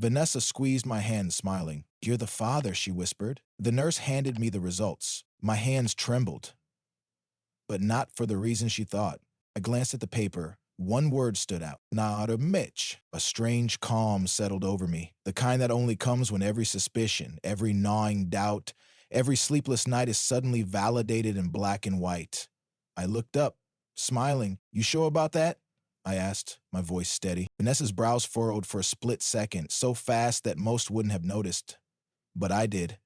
Vanessa squeezed my hand, smiling. "You're the father," she whispered. The nurse handed me the results. My hands trembled, but not for the reason she thought. I glanced at the paper. One word stood out. Not a Mitch. A strange calm settled over me, the kind that only comes when every suspicion, every gnawing doubt, every sleepless night is suddenly validated in black and white. I looked up, smiling. "You sure about that?" I asked, my voice steady. Vanessa's brows furrowed for a split second, so fast that most wouldn't have noticed. But I did.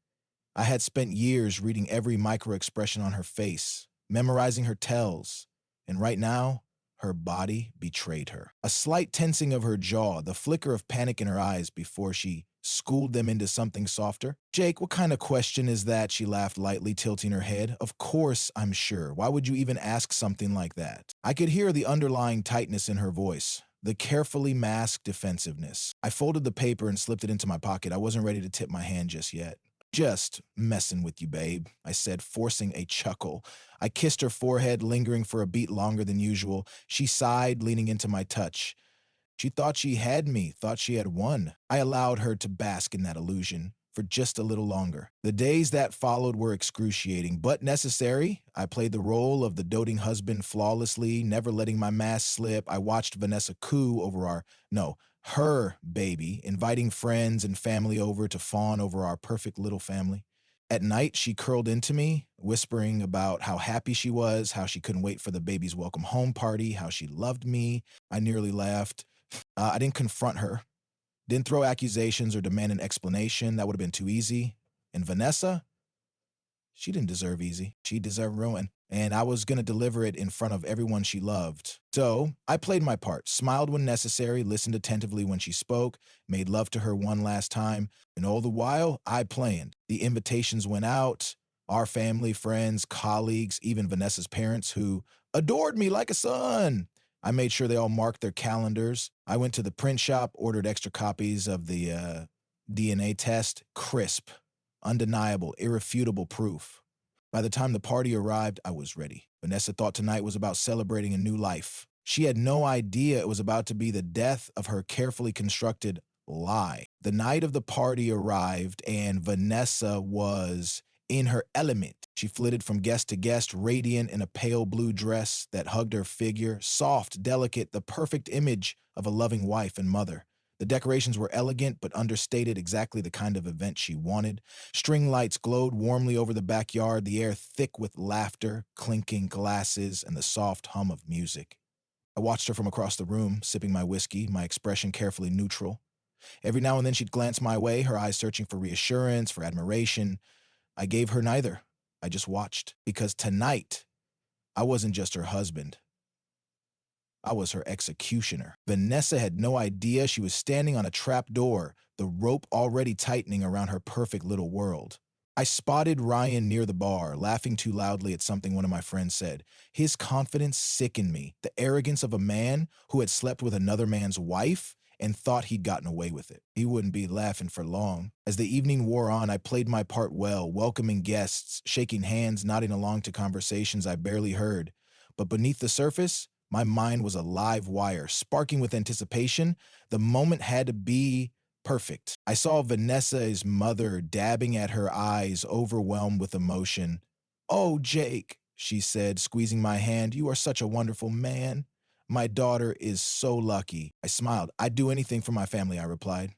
I had spent years reading every micro-expression on her face, memorizing her tells, and right now, her body betrayed her. A slight tensing of her jaw, the flicker of panic in her eyes before she schooled them into something softer. "Jake, what kind of question is that?" She laughed lightly, tilting her head. "Of course, I'm sure. Why would you even ask something like that?" I could hear the underlying tightness in her voice, the carefully masked defensiveness. I folded the paper and slipped it into my pocket. I wasn't ready to tip my hand just yet. "Just messing with you, babe," I said, forcing a chuckle. I kissed her forehead, lingering for a beat longer than usual. She sighed, leaning into my touch. She thought she had me, thought she had won. I allowed her to bask in that illusion for just a little longer. The days that followed were excruciating, but necessary. I played the role of the doting husband flawlessly, never letting my mask slip. I watched Vanessa coo over her baby, inviting friends and family over to fawn over our perfect little family. At night, she curled into me, whispering about how happy she was, how she couldn't wait for the baby's welcome home party, how she loved me. I nearly laughed. I didn't confront her, didn't throw accusations or demand an explanation. That would have been too easy. And Vanessa, she didn't deserve easy. She deserved ruin. And I was going to deliver it in front of everyone she loved. So I played my part, smiled when necessary, listened attentively when she spoke, made love to her one last time. And all the while, I planned. The invitations went out. Our family, friends, colleagues, even Vanessa's parents, who adored me like a son. I made sure they all marked their calendars. I went to the print shop, ordered extra copies of the DNA test. Crisp, undeniable, irrefutable proof. By the time the party arrived, I was ready. Vanessa thought tonight was about celebrating a new life. She had no idea it was about to be the death of her carefully constructed lie. The night of the party arrived, and Vanessa was in her element. She flitted from guest to guest, radiant in a pale blue dress that hugged her figure, soft, delicate, the perfect image of a loving wife and mother. The decorations were elegant but understated, exactly the kind of event she wanted. String lights glowed warmly over the backyard, the air thick with laughter, clinking glasses, and the soft hum of music. I watched her from across the room, sipping my whiskey, my expression carefully neutral. Every now and then she'd glance my way, her eyes searching for reassurance, for admiration. I gave her neither. I just watched. Because tonight, I wasn't just her husband. I was her executioner. Vanessa had no idea she was standing on a trap door, the rope already tightening around her perfect little world. I spotted Ryan near the bar, laughing too loudly at something one of my friends said. His confidence sickened me, the arrogance of a man who had slept with another man's wife and thought he'd gotten away with it. He wouldn't be laughing for long. As the evening wore on, I played my part well, welcoming guests, shaking hands, nodding along to conversations I barely heard. But beneath the surface, my mind was a live wire, sparking with anticipation. The moment had to be perfect. I saw Vanessa's mother dabbing at her eyes, overwhelmed with emotion. "Oh, Jake," she said, squeezing my hand, "you are such a wonderful man. My daughter is so lucky." I smiled. "I'd do anything for my family," I replied.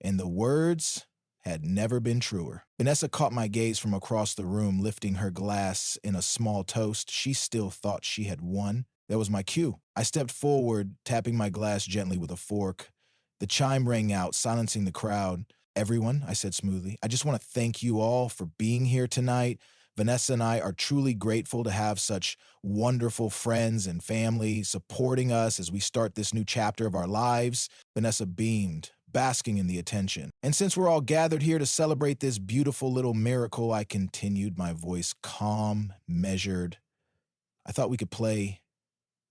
And the words had never been truer. Vanessa caught my gaze from across the room, lifting her glass in a small toast. She still thought she had won. That was my cue. I stepped forward, tapping my glass gently with a fork. The chime rang out, silencing the crowd. "Everyone," I said smoothly, "I just want to thank you all for being here tonight. Vanessa and I are truly grateful to have such wonderful friends and family supporting us as we start this new chapter of our lives." Vanessa beamed, basking in the attention. "And since we're all gathered here to celebrate this beautiful little miracle," I continued, my voice calm, measured, "I thought we could play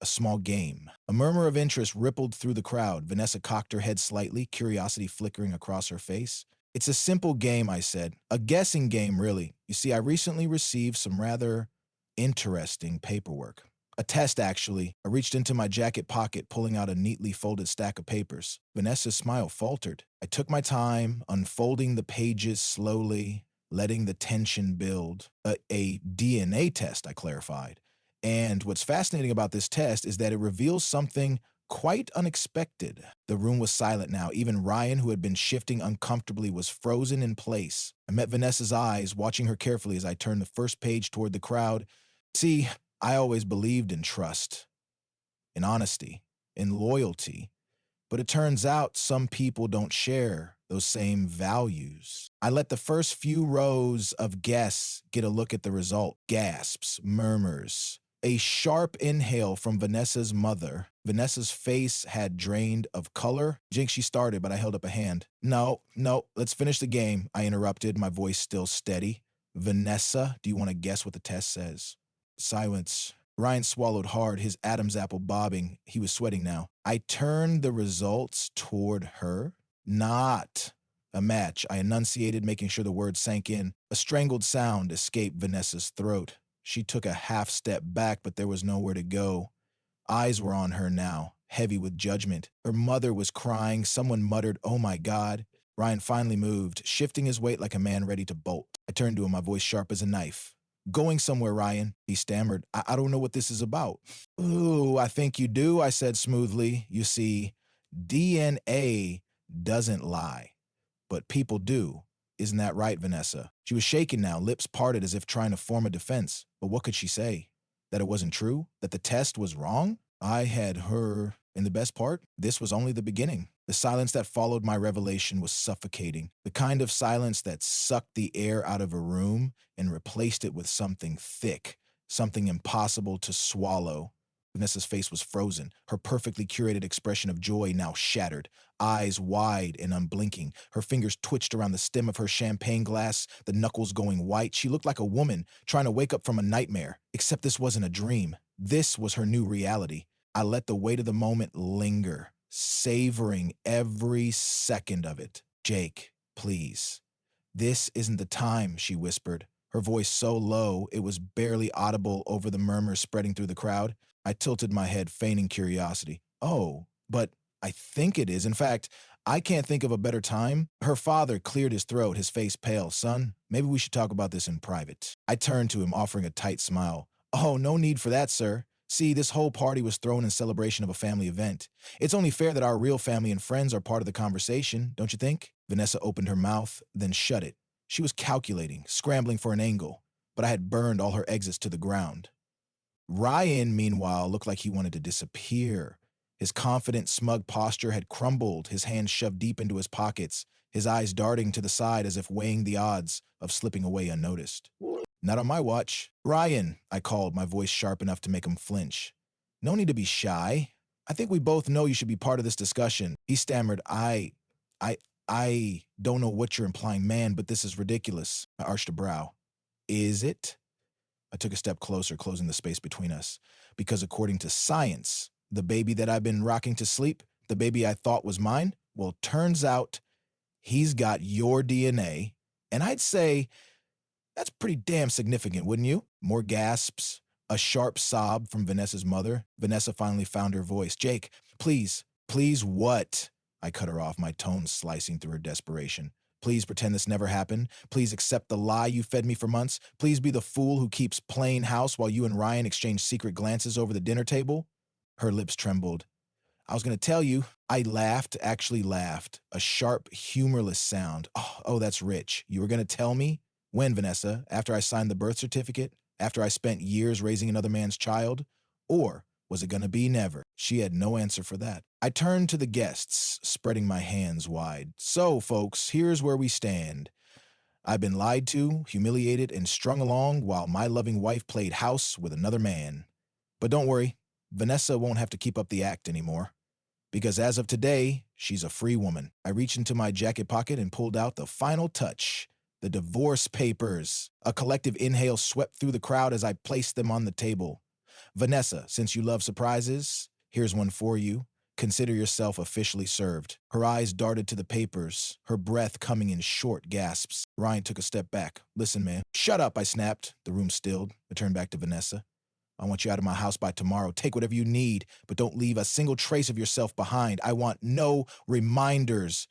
a small game." A murmur of interest rippled through the crowd. Vanessa cocked her head slightly, curiosity flickering across her face. "It's a simple game," I said. "A guessing game, really. You see, I recently received some rather interesting paperwork. A test, actually." I reached into my jacket pocket, pulling out a neatly folded stack of papers. Vanessa's smile faltered. I took my time, unfolding the pages slowly, letting the tension build. A DNA test, I clarified. And what's fascinating about this test is that it reveals something quite unexpected. The room was silent now. Even Ryan, who had been shifting uncomfortably, was frozen in place. I met Vanessa's eyes, watching her carefully as I turned the first page toward the crowd. See, I always believed in trust, in honesty, in loyalty. But it turns out some people don't share those same values. I let the first few rows of guests get a look at the result. Gasps, murmurs. A sharp inhale from Vanessa's mother. Vanessa's face had drained of color. Jinx, she started, but I held up a hand. No, let's finish the game, I interrupted, my voice still steady. Vanessa, do you want to guess what the test says? Silence. Ryan swallowed hard, his Adam's apple bobbing. He was sweating now. I turned the results toward her. Not a match, I enunciated, making sure the words sank in. A strangled sound escaped Vanessa's throat. She took a half step back, but there was nowhere to go. Eyes were on her now, heavy with judgment. Her mother was crying. Someone muttered, "Oh my God." Ryan finally moved, shifting his weight like a man ready to bolt. I turned to him, my voice sharp as a knife. "Going somewhere, Ryan," he stammered. I don't know what this is about." "Ooh, I think you do," I said smoothly. "You see, DNA doesn't lie, but people do. Isn't that right, Vanessa?" She was shaking now, lips parted as if trying to form a defense. But what could she say? That it wasn't true? That the test was wrong? I had her. And the best part? This was only the beginning. The silence that followed my revelation was suffocating. The kind of silence that sucked the air out of a room and replaced it with something thick, something impossible to swallow. Vanessa's face was frozen, her perfectly curated expression of joy now shattered, eyes wide and unblinking. Her fingers twitched around the stem of her champagne glass, the knuckles going white. She looked like a woman trying to wake up from a nightmare, except this wasn't a dream. This was her new reality. I let the weight of the moment linger, savoring every second of it. "Jake, please. This isn't the time," she whispered, her voice so low it was barely audible over the murmurs spreading through the crowd. I tilted my head, feigning curiosity. "Oh, but I think it is. In fact, I can't think of a better time." Her father cleared his throat, his face pale. "Son, maybe we should talk about this in private." I turned to him, offering a tight smile. "Oh, no need for that, sir. See, this whole party was thrown in celebration of a family event. It's only fair that our real family and friends are part of the conversation, don't you think?" Vanessa opened her mouth, then shut it. She was calculating, scrambling for an angle, but I had burned all her exits to the ground. Ryan, meanwhile, looked like he wanted to disappear. His confident, smug posture had crumbled, his hands shoved deep into his pockets, his eyes darting to the side as if weighing the odds of slipping away unnoticed. "Not on my watch." "Ryan," I called, my voice sharp enough to make him flinch. "No need to be shy. I think we both know you should be part of this discussion." He stammered, I don't know what you're implying, man, but this is ridiculous." I arched a brow. "Is it?" I took a step closer, closing the space between us. "Because according to science, the baby that I've been rocking to sleep, the baby I thought was mine, well, turns out he's got your DNA, and I'd say that's pretty damn significant, wouldn't you?" More gasps, a sharp sob from Vanessa's mother. Vanessa finally found her voice. "Jake, please." "Please what?" I cut her off, my tone slicing through her desperation. "Please pretend this never happened. Please accept the lie you fed me for months. Please be the fool who keeps playing house while you and Ryan exchange secret glances over the dinner table." Her lips trembled. "I was going to tell you." I laughed, actually laughed. A sharp, humorless sound. Oh, that's rich. "You were going to tell me?" "When, Vanessa? After I signed the birth certificate? After I spent years raising another man's child? Or was it going to be never?" She had no answer for that. I turned to the guests, spreading my hands wide. "So, folks, here's where we stand. I've been lied to, humiliated, and strung along while my loving wife played house with another man. But don't worry, Vanessa won't have to keep up the act anymore. Because as of today, she's a free woman." I reached into my jacket pocket and pulled out the final touch. The divorce papers. A collective inhale swept through the crowd as I placed them on the table. "Vanessa, since you love surprises, here's one for you. Consider yourself officially served." Her eyes darted to the papers, her breath coming in short gasps. Ryan took a step back. "Listen, man." "Shut up," I snapped. The room stilled. I turned back to Vanessa. "I want you out of my house by tomorrow. Take whatever you need, but don't leave a single trace of yourself behind. I want no reminders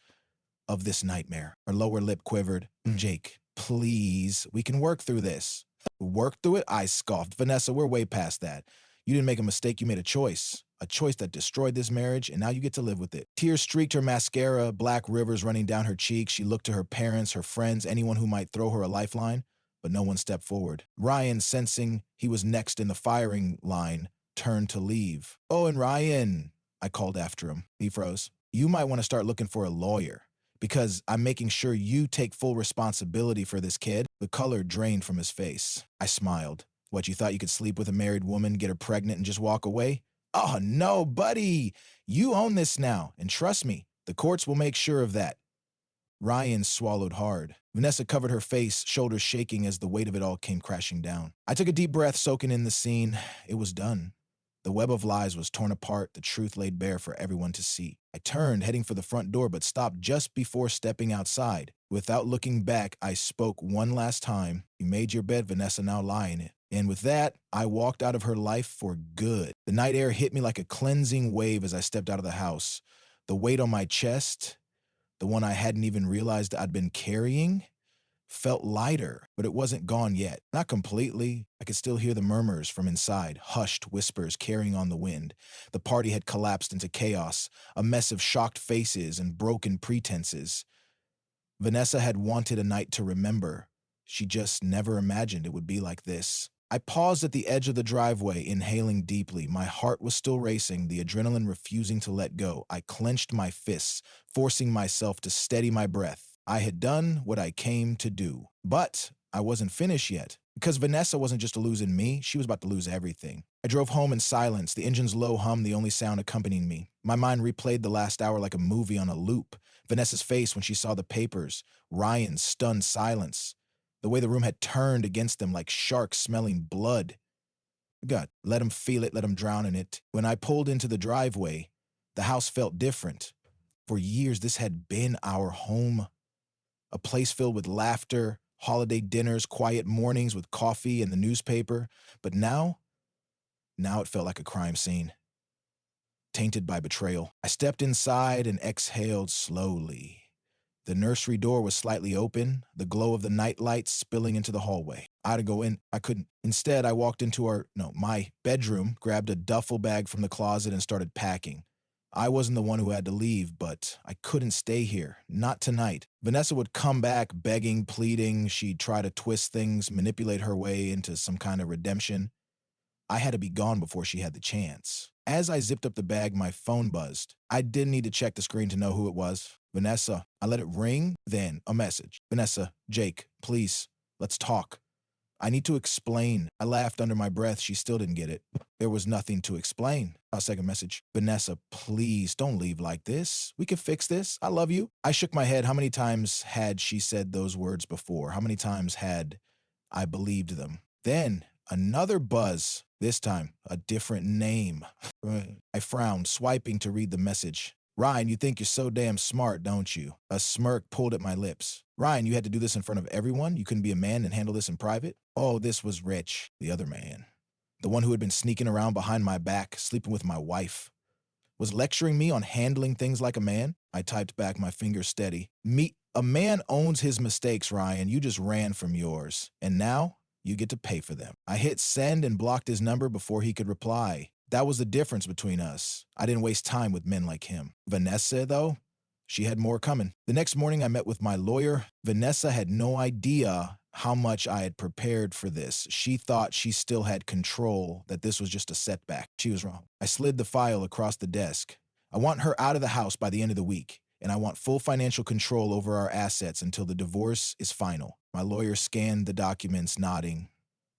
of this nightmare. Her lower lip quivered. Jake, please, we can work through this. Work through it? I scoffed. Vanessa, we're way past that. You didn't make a mistake, you made a choice. A choice that destroyed this marriage, and now you get to live with it. Tears streaked her mascara, black rivers running down her cheeks. She looked to her parents, her friends, anyone who might throw her a lifeline, but no one stepped forward. Ryan, sensing he was next in the firing line, turned to leave. Oh, and Ryan, I called after him. He froze. You might want to start looking for a lawyer, because I'm making sure you take full responsibility for this kid. The color drained from his face. I smiled. What, you thought you could sleep with a married woman, get her pregnant, and just walk away? Oh, no, buddy. You own this now, and trust me, the courts will make sure of that. Ryan swallowed hard. Vanessa covered her face, shoulders shaking as the weight of it all came crashing down. I took a deep breath, soaking in the scene. It was done. The web of lies was torn apart, the truth laid bare for everyone to see. I turned, heading for the front door, but stopped just before stepping outside. Without looking back, I spoke one last time. You made your bed, Vanessa, now lie in it. And with that, I walked out of her life for good. The night air hit me like a cleansing wave as I stepped out of the house. The weight on my chest, the one I hadn't even realized I'd been carrying, felt lighter, but it wasn't gone yet. Not completely. I could still hear the murmurs from inside, hushed whispers carrying on the wind. The party had collapsed into chaos, a mess of shocked faces and broken pretenses. Vanessa had wanted a night to remember. She just never imagined it would be like this. I paused at the edge of the driveway, inhaling deeply. My heart was still racing, the adrenaline refusing to let go. I clenched my fists, forcing myself to steady my breath. I had done what I came to do. But I wasn't finished yet. Because Vanessa wasn't just losing me, she was about to lose everything. I drove home in silence, the engine's low hum the only sound accompanying me. My mind replayed the last hour like a movie on a loop. Vanessa's face when she saw the papers, Ryan's stunned silence, the way the room had turned against them like sharks smelling blood. God, let him feel it, let him drown in it. When I pulled into the driveway, the house felt different. For years, this had been our home. A place filled with laughter, holiday dinners, quiet mornings with coffee and the newspaper. But now it felt like a crime scene, tainted by betrayal. I stepped inside and exhaled slowly. The nursery door was slightly open, the glow of the nightlight spilling into the hallway. I had to go in. I couldn't. Instead, I walked into my bedroom, grabbed a duffel bag from the closet, and started packing. I wasn't the one who had to leave, but I couldn't stay here. Not tonight. Vanessa would come back begging, pleading. She'd try to twist things, manipulate her way into some kind of redemption. I had to be gone before she had the chance. As I zipped up the bag, my phone buzzed. I didn't need to check the screen to know who it was. Vanessa. I let it ring, then a message. Vanessa, Jake, please, let's talk. I need to explain. I laughed under my breath. She still didn't get it. There was nothing to explain. A second message. Vanessa, please don't leave like this. We can fix this. I love you. I shook my head. How many times had she said those words before? How many times had I believed them? Then another buzz. This time, a different name. I frowned, swiping to read the message. Ryan, you think you're so damn smart, don't you? A smirk pulled at my lips. Ryan, you had to do this in front of everyone? You couldn't be a man and handle this in private? Oh, this was Rich, the other man. The one who had been sneaking around behind my back, sleeping with my wife. Was lecturing me on handling things like a man? I typed back, my fingers steady. A man owns his mistakes, Ryan. You just ran from yours. And now, you get to pay for them. I hit send and blocked his number before he could reply. That was the difference between us. I didn't waste time with men like him. Vanessa, though, she had more coming. The next morning, I met with my lawyer. Vanessa had no idea how much I had prepared for this. She thought she still had control, that this was just a setback. She was wrong. I slid the file across the desk. I want her out of the house by the end of the week, and I want full financial control over our assets until the divorce is final. My lawyer scanned the documents, nodding.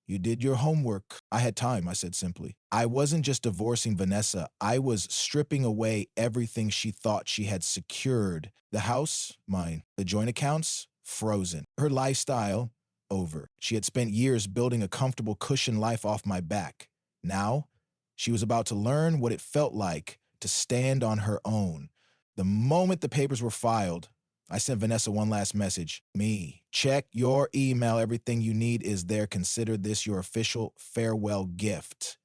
You did your homework. I had time, I said simply. I wasn't just divorcing Vanessa. I was stripping away everything she thought she had secured. The house, mine. The joint accounts, frozen. Her lifestyle, over. She had spent years building a comfortable cushion life off my back. Now, she was about to learn what it felt like to stand on her own. The moment the papers were filed, I sent Vanessa one last message. Me. Check your email. Everything you need is there. Consider this your official farewell gift.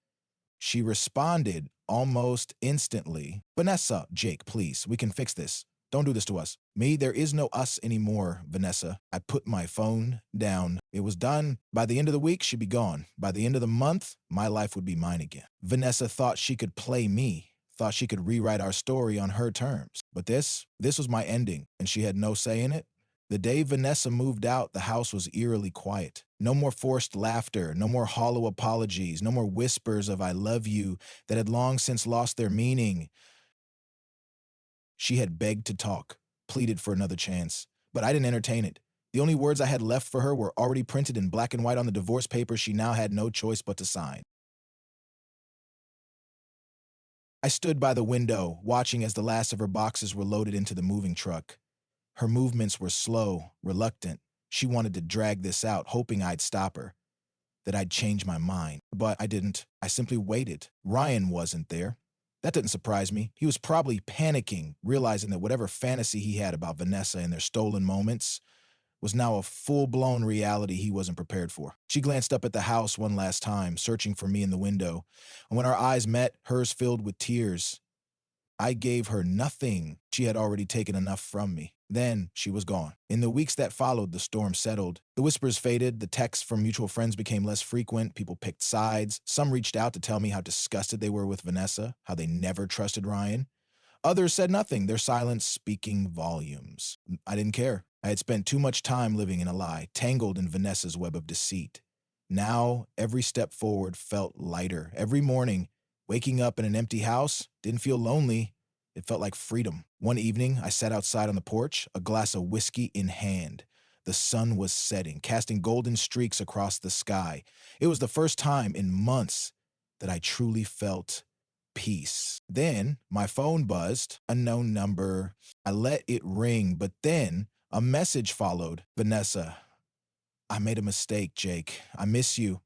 She responded almost instantly. Vanessa, Jake, please, we can fix this. Don't do this to us. Me, there is no us anymore, Vanessa. I put my phone down. It was done. By the end of the week, she'd be gone. By the end of the month, my life would be mine again. Vanessa thought she could play me, thought she could rewrite our story on her terms. But this was my ending, and she had no say in it. The day Vanessa moved out, the house was eerily quiet. No more forced laughter, no more hollow apologies, no more whispers of I love you that had long since lost their meaning. She had begged to talk, pleaded for another chance, but I didn't entertain it. The only words I had left for her were already printed in black and white on the divorce papers she now had no choice but to sign. I stood by the window, watching as the last of her boxes were loaded into the moving truck. Her movements were slow, reluctant. She wanted to drag this out, hoping I'd stop her, that I'd change my mind. But I didn't. I simply waited. Ryan wasn't there. That didn't surprise me. He was probably panicking, realizing that whatever fantasy he had about Vanessa and their stolen moments was now a full-blown reality he wasn't prepared for. She glanced up at the house one last time, searching for me in the window, and when our eyes met, hers filled with tears. I gave her nothing. She had already taken enough from me. Then she was gone. In the weeks that followed, the storm settled. The whispers faded, the texts from mutual friends became less frequent, people picked sides. Some reached out to tell me how disgusted they were with Vanessa, how they never trusted Ryan. Others said nothing, their silence speaking volumes. I didn't care. I had spent too much time living in a lie, tangled in Vanessa's web of deceit. Now, every step forward felt lighter. Every morning, waking up in an empty house didn't feel lonely. It felt like freedom. One evening, I sat outside on the porch, a glass of whiskey in hand. The sun was setting, casting golden streaks across the sky. It was the first time in months that I truly felt peace. Then my phone buzzed, unknown number. I let it ring, but then a message followed. Vanessa, I made a mistake, Jake. I miss you.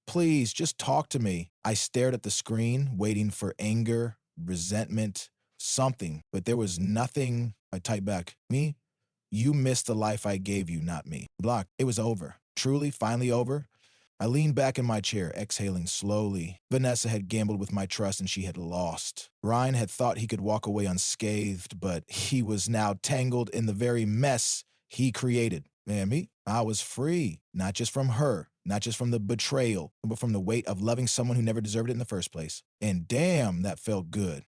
Please, just talk to me. I stared at the screen, waiting for anger, resentment, something, but there was nothing. I typed back, me? You missed the life I gave you, not me. Blocked. It was over. Truly, finally over. I leaned back in my chair, exhaling slowly. Vanessa had gambled with my trust and she had lost. Ryan had thought he could walk away unscathed, but he was now tangled in the very mess he created. Man, me, I was free, not just from her, not just from the betrayal, but from the weight of loving someone who never deserved it in the first place. And damn, that felt good.